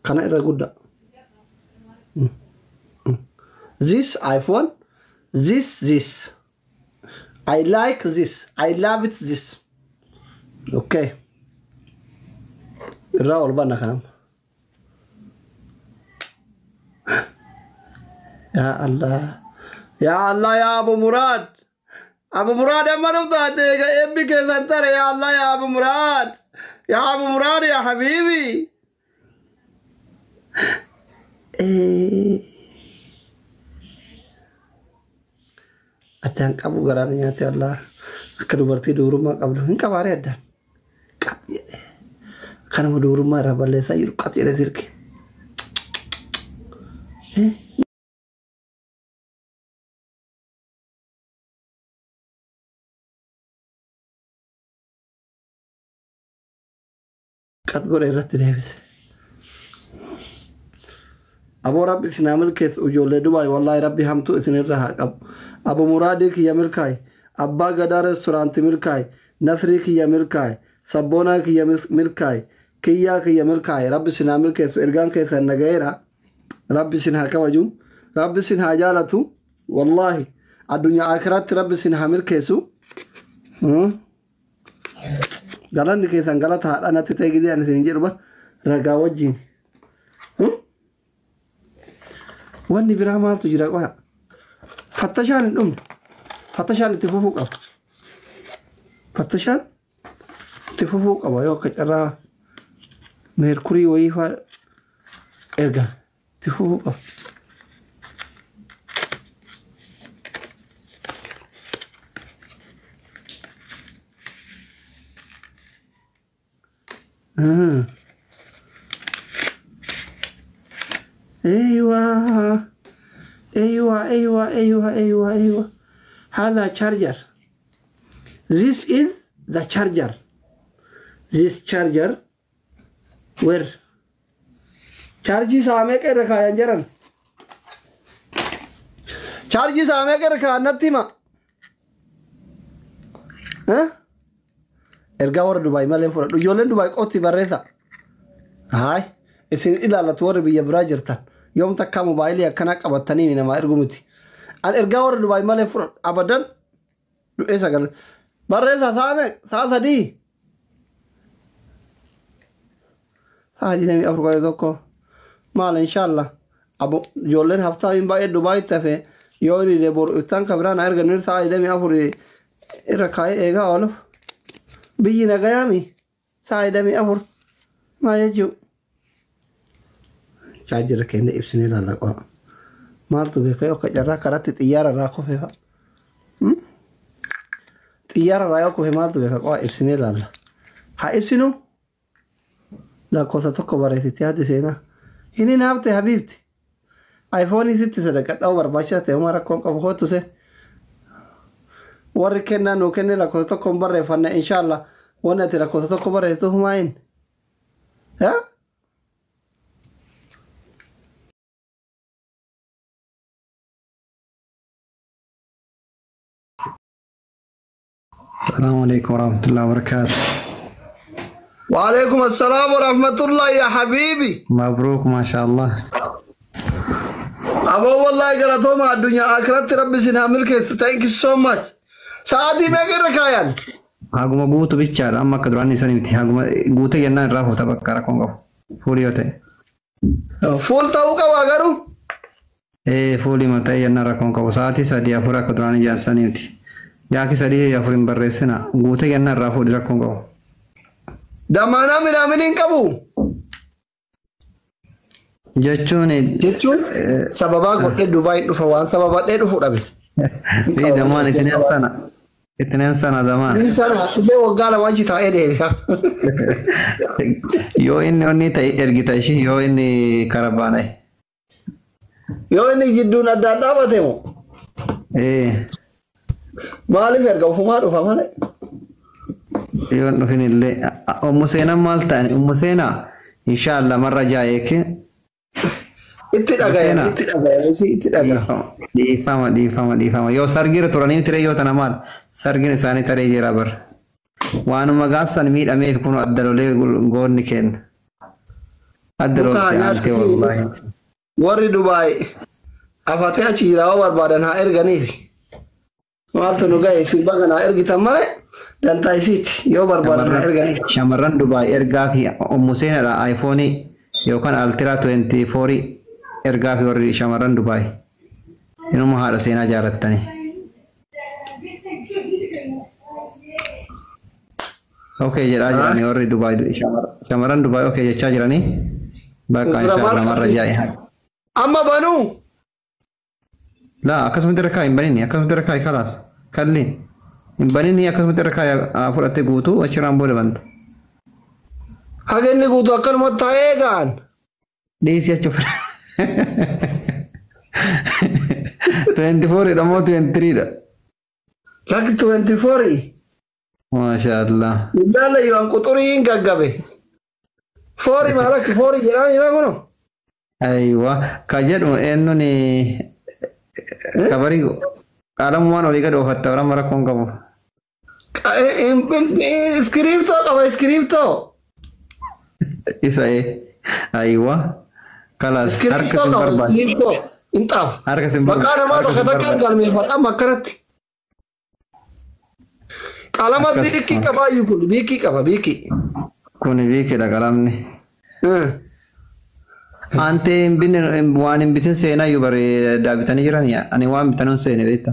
Can I good? This iPhone, this. I like this. I love it. This. Okay. Raul banakam. Ya Allah. Ya Allah ya Abu Murad. Abu Murad أمر باتك إبك سنتر يا الله يا أبو مراد يا أبو مراد يا حبيبي أتانك أبو غراني يا الله كانوا برتي دورما قبل هنك باري أدان كانوا دورما ربالي سير قاتل ذلك قد قول إيرات الهيبس أبو ربي سنعمل كيس وجول دبي والله ربي هم تو إثنين رها أبو مرادك يا ملكاي أبا قدار رستورانت ملكاي نصرك يا ملكاي سبونك يا ملكاي كياك يا ملكاي ربي سنعمل كيس إرجان كيس النجيرة ربي سنها كواجوم ربي سنها جالتو والله الدنيا آخرت ربي سنها مل كيسو قالن كيسان قالتها أنا تتأكدي أن سنجر بر رجع وجهي واني برامال تجرا وها فتشان الأم فتشان تفوق أو فتشان تفوق أو يوك جرا ميركوري ويفا إرجع تفوق أو أيوة أيوة أيوة أيوة أيوة أيوة هذا charger. This is the charger. This charger where charge सामे के रखा है जरन charge सामे के रखा नत्ती मा हाँ erga warra Dubai malee fura ijoolleen Dubai qotti barreessa haay isin ilaalatu warra biyya biraa jirtan yoom takka moobaayilii akkana qabatanii nama ergu miti an erga warra Dubai malee fura abadan du'ee sagal barreessa saame saa sadii saa dinamii afur qoyee tokko maal inshallah abu ijoolleen haftaa hin baay'ee Dubai tafe yoo inni boru ittaan kabiraan erga saa dinamii afur irra kaayee eegaa ooluuf بينا قيامي سايدة مي أفر ما يجو شاجر كأنه إبسني لا لقوا مالتو بيكيو كجرا كرات تيارة راكو فيها تيارة راكو في مالتو بيكوا إبسني لا لا ها إبسنو لا كوسا توكو بريتي تيادي سينا هني نابتي حبيبتي آيفوني ستة صدقات أو برباشة وما ركون كفوتو سي وركنا نوكنا لكو توكو بري فانا إن شاء الله وانا تلكو توكو بري تهمين ها السلام عليكم ورحمة الله وبركاته. وعليكم السلام ورحمة الله يا حبيبي. مبروك ما شاء الله. أبو والله قرأتوا مع الدنيا آخرت ربي سنها ملكت. Thank you so much. سعادي ما قرأ كايان. هاغما بوتو بيتشار أما كدراني سنيمتي هاغما بوتو ينا رافو تبكر كونغو فوليوتي. فول تاوكا واغارو. فولي متى ينا راكونغو ساعتي سادي أفورا كدراني جان سنيمتي. ياكي سادي يفورين بريسنا بوتو ينا رافو دراكونغو. دمانا منين كابو. jechuun sababa godhe Dubai dhufa waan sababa dhee dhufu dhabe damaan itinen sana damaan illee waggaa lama achi taa'ee deebi'a yoo inni onni ta'e ergita ishii yoo inni karabaane yoo inni gidduun adda dhaabate moo maaliif erga ufumaa dhufa malee yoo dhufin illee ummu seenaa maal ta'an ummu seenaa inshallah marra jaayeeke itti dhagaya dhiifama yoo sargira turanii ture yoo tana maal sargin isaanii taree jira bar waanuma gaafsan miidhameef kun addalolee goonni kenna Adda muka roobte aantee wallahi. warri Dubaay afatee achi jiraawaa barbaadan haa erganiif. Maaltu nu ga'e isin bagan haa ergitan malee dantaa isiiti yoo barbaadan haa erganiif. Shamarran Dubaay ergaa fi museenadha iPhone yookaan Ultra 24 ergaa fi warri shamarran Dubaay. Inuma haadha seenaa jaalattanii. Okay jedhaa jiranii warri Dubaay shamarran Dubaay okay jechaa jiranii. Bakka inshallah marra jaa'i. Amma banuu. لا أكسم تركاي بنيني أكسم تركاي خلاص خلين بنيني أكسم تركاي أفرت قوتو وشرام بول بند هاجني قوتو أكل متاعيجان ليس يشوف 24 إذا مو 23 ده لكن 24 ما شاء الله لا لا يوم كتورين كعبة فوري مالك فوري جرامي ما كنو أيوة كجد إنه kabari alamumaan olii gad oofatta warra mara kun qabu. Iskiriiptoo qaba iskiriiptoo. Isa aywa kalaas harka sin barbaad. Iskiriiptoo intaaf. Harka sin barbaad. Maqaa namaa tokko takkaan galmeeffadhaan akkanatti. Qalama biikii qabaayyuu kun biikii qaba biikii. Kun biikiidha qalamni. Ante bin waan bitin seenaa yoo bare daabitanii jiranii ani waan bitanuun seene beekta.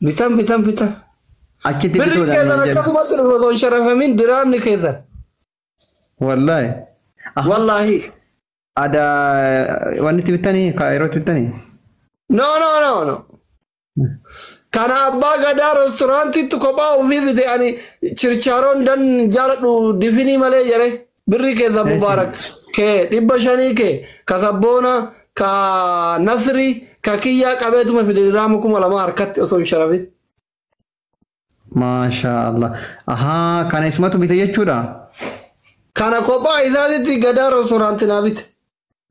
Bitan. Achitti Birri keessa akkasumatti rozoon sharafamin diraamni keessa. Wallahi. Ada wanti bitanii kaayirootti bitanii. No. Kana abbaa gadaa reestooraantiitti kophaa ofii bite ani chirchaaroon dan jaaladhu difinii malee jire birri keessa mubaarak. Ke dhibba shanii ke ka sabboona ka nasri ka kiyyaa qabeetuma fidiraama kuma lama harkatti osoo hin sharafin. Masha Allah. Aha kana isumatu bite jechuudha. Kana kophaa isaatitti gadaa reestooraantii naa bite.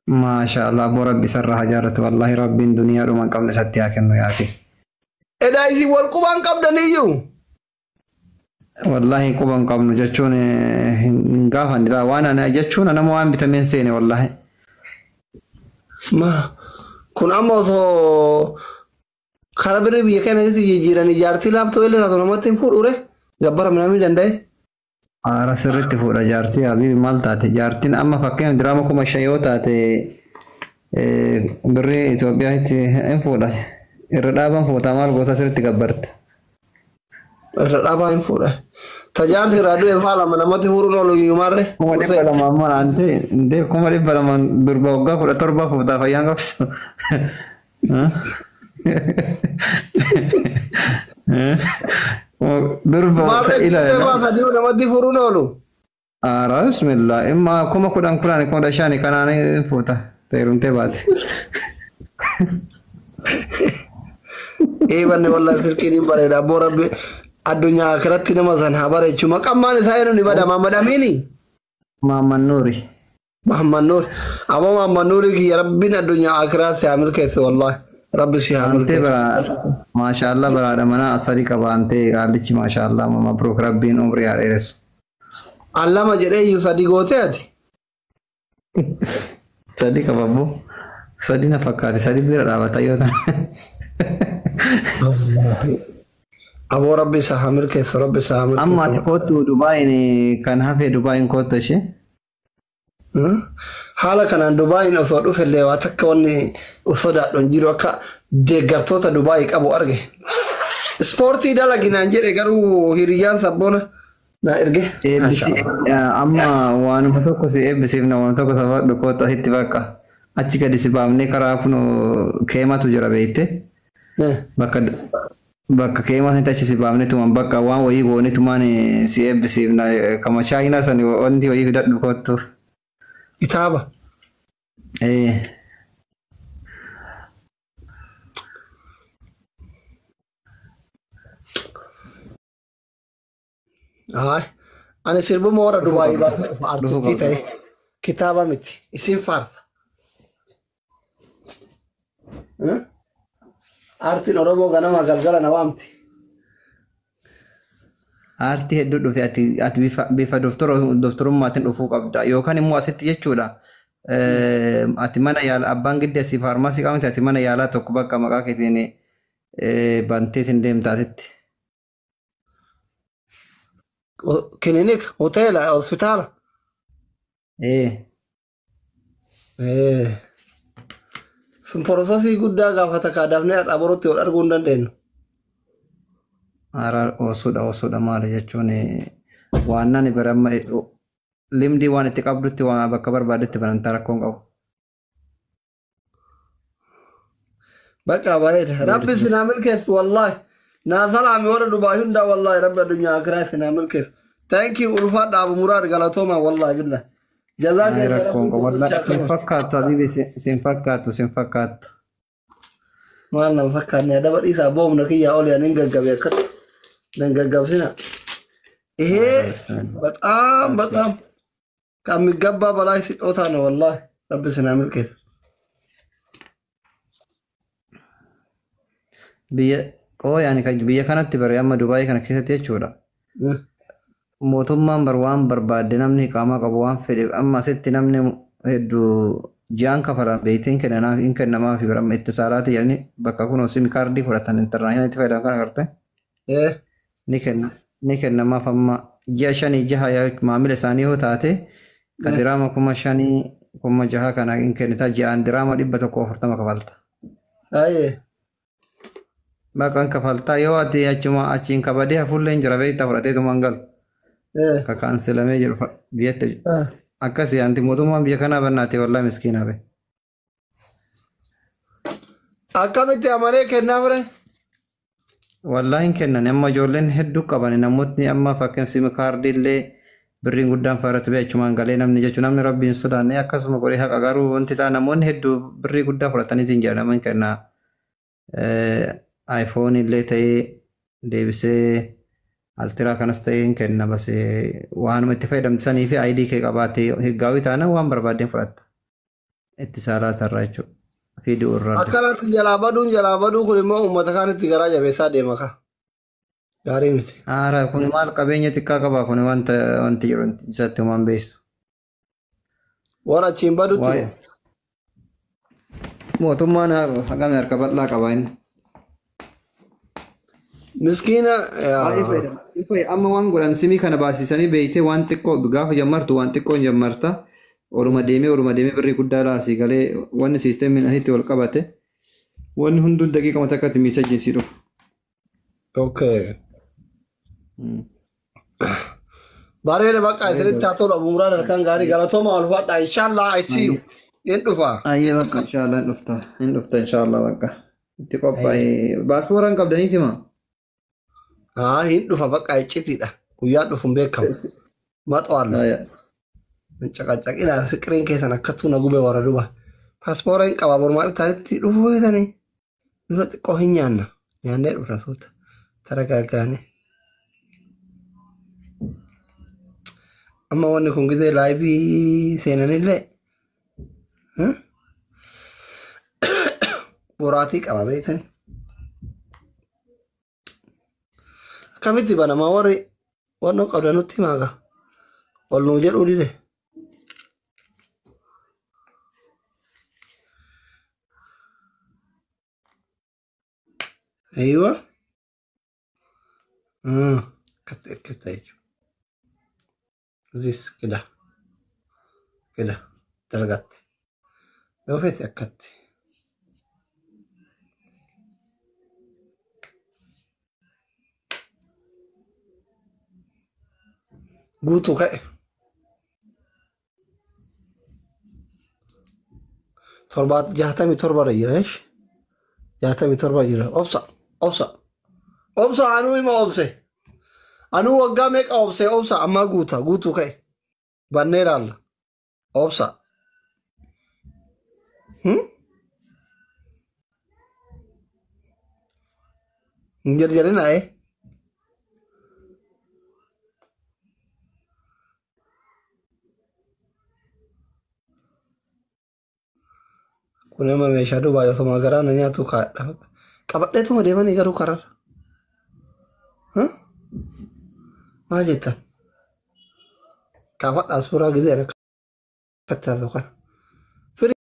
Masha Allah abbo rabbi sarara hajaaratu wallahi rabbiin duniyaa dhuman qabne satti haa kennu yaati. Edaa isin wal qubaan qabdaniyyuu. Wallahi quban qabnu jechuun hin gaafannidha waan ana jechuun nama waan bitameen seene wallahi. Ma kun amma osoo karaa birrii biyya kanatti jijjiiranii jaartii laaftoo illee taatu namatti hin fuudhure gabbara minamii danda'e. Aara sirriitti fuudha jaartii habiibi maal taate jaartiin amma fakkeenya diraama 5,000 yoo taate birrii Itoophiyaatti hin fuudha irra dhaaban fuutaa maal goota sirriitti gabbarte. Irra dhaabaa hin fuudha. Tajaajilli raadiyoo haala namatti fuudhuun oolu yuumarre. Kuma dhibba lamaan mana ante indee kuma dhibba lamaan durba waggaa 17 fuutaa fayyaan qabsu. Durba ilaalee namatti fuudhuun oolu. Aara bismillah imma kuma 10 kanaan fuuta teerumtee baate. Eebanne wallahi sirkiin bareeda abbo rabbi. Addunyaa akhiratti nama san haa bareechu maqammaan isaa jedhu ni bada Mahammad Amiini. Mahammad Nuuri. Amma Mahammad Nuuri kiyya rabbiin addunyaa akhiratti haa milkeesse wallahi rabbi si haa milkeesse. Maasha Allah baraadha mana asali qaba antee haallichi maasha Allah mabruuk rabbiin umrii haa dheeressu. Allama jedhee iyyuu sadii gootee ati. Sadii qaba abbo. Sadii na fakkaate sadii bira dhaabata yoo ta'an. Aboo rabbi isaa haa milkeessu rabbi isaa haa milkeessu. Amma ati kootu Dubaayin kan hafe Dubaayin kootu ishee. Haala kanaan Dubaayin osoo dhufe illee waa takka wanni sodaadhuun jiru akka deeggartoota Dubaayii qabu arge. Ispoortii dalaginaan jedhe garuu hiriyyaan sabboona na erge. Amma waanuma tokko si eebbisiifna waan tokko safaadhu kootu asitti bakka achi gadi si baafnee karaa kun keematu jira beekte. Bakka keemaa sanatti achi si baafnee tuman bakka waan wayii goonee tumaan si eebbisiifna kama shaayinaa sani wanti wayii fidadhu kootu. Kitaaba. Ani sirbuma warra Dubaayii baasee dhufa artistii ta'e kitaaba miti isin faarta. Aartiin Oromoo ganama galgala na waamti. Aartii hedduu dhufe ati bifa doktorummaatiin dhufuu qabda yookaan immoo asitti jechuudha. ati mana yaala abbaan giddi asii faarmaasii qabate ati mana yaalaa tokko bakka maqaa keetiin banteetiin deemtaatitti. Kilinik, hoteela, hospitaala. Sun porosesii guddaa gaafata kaadafnee dhaaborotti wal arguu hin dandeenyu. Osuudha maali jechuun waan nani bara amma limdii waan itti qabdutti waan bakka barbaadetti banantaa rakkoon qabu. Bakka bareeda. Rabbi sinaa milkeessu wallaahi. Naa salaami warra Dubaay hundaa wallaahi rabbi addunyaa akiraa sinaa milkeessu. Thank you ulfaadha Abu Muraad galatooma wallaahi billah. Jazaa keessa sin fakkaattu. Maal nama fakkaanne adaba dhiisaa boomna kiyyaa oli ani hin gaggabe akka nan gaggabsina. በጣም ከሚገባ በላይ ስጦታ ነው ወላሂ ረብ sinaa milkeessu. Biyya kanatti bare amma Dubaayii kana keessatti jechuudha. Mootummaan waan barbaadde namni qaamaa qabu waan fedhe amma asitti namni hedduu ji'aan kafala beeytiin kennamaa fi bara itti saalaati jedhanii bakka kun osoo kaardii fudhatan intarnaashinaalitti fayyadamu kana agarte. Ni kennamaaf amma ji'a 5-6 maamila isaanii yoo taate kan diraama 5,000 kana hin kennita ji'aan diraama 140 kafalta. Bakka kafaltaa yoo ati achiin kabadee hafullee hin jira beektaa fudhateetu mangalu. Ka kaansilamee jiru biyyatti akkasii anti mootummaan biyya kanaa bannaatee wallaahi miskiinaa be. Akkamitti amanee kennaa bire? Wallaahi hin kennan amma ijoolleen hedduu qaban namootni amma fakkiin simi kaardiillee birriin guddaan faaratu bee achumaan galee namni jechuun namni rabbiin sodaanne akkasuma godhee haqa garuu wanti ta'a namoonni hedduu birrii guddaa fudhataniitiin jedhama hin kennaa. iPhone illee ta'ee deebisee altiraa kanas ta'ee hin kenna basee waanuma itti fayyadamtisanii fi ID kee qabaatee higgaawii taana waan barbaadeen fudhatta. Itti saalaa tarraa jechuudha. Fiidii irraa. Akkanatti jalaa baduu kun immoo uummata kaanitti garaa jabeessaa deema ka. Gaarii miti. Kun maal qabeenya xiqqaa qaba kun wanti jiru isatti uumaan beessu. Warra achiin badutti. Mootummaan hagame harka bal'aa qaba inni. Miskiina. Amma waan godhan simii kana baasisanii beeytee waan xiqqoo gaafa jammartu waan xiqqoo hin jammarta. Oruma deemee birrii guddaa laasii galee wanni siisteemiin asitti wal qabate wanni hunduu daqiiqama takkatti miisajjiisii dhufu. Okay. Bareeda bakka isinitti haa tolu Abu Muraad harkaan gaarii galatooma ulfaadha inshallah I see you. Hin dhufa. Ayyee bakka inshallah hin dhufta inshallah bakka. Itti qophaa'ee baaspooraan qabdaniiti maa? Hin dhufa bakka iccitiidha. Guyyaa dhufuun beekamu. Maxwaalla. Caqacaqinaa fiqiriin keessan akkattuu na gube warra Dubaay. Paaspoora hin qaba bormaa dhuftaanitti dhufuu feetanii dura xiqqoo hin nyaanna. Nyaannee dhufna suuta. Taragaagaane. Amma wanni kun gizee laayivii seenanillee boraatii qaba beektanii. Akkamitti banamaa warri wannoo qabda nutti himaa ol nuu jedhuu dide. أيوة كتبت أيوة زيس كده دلقت لو في تأكدت قوتو كأي تربات جهتمي تربة رجيرش جهتمي تربة رجيرش أوبسا أنو ما أوبسه أنو وقامك أوبسا أما قوتو كأي بنير الله أوبسا جرجرنا إيه kunema meeshaa Dubaay osoo garaa na nyaatu qabadheetuma deemanii garuu karar maal jettan kaafadhaa suuraa gizee akkatti haasa'u kana.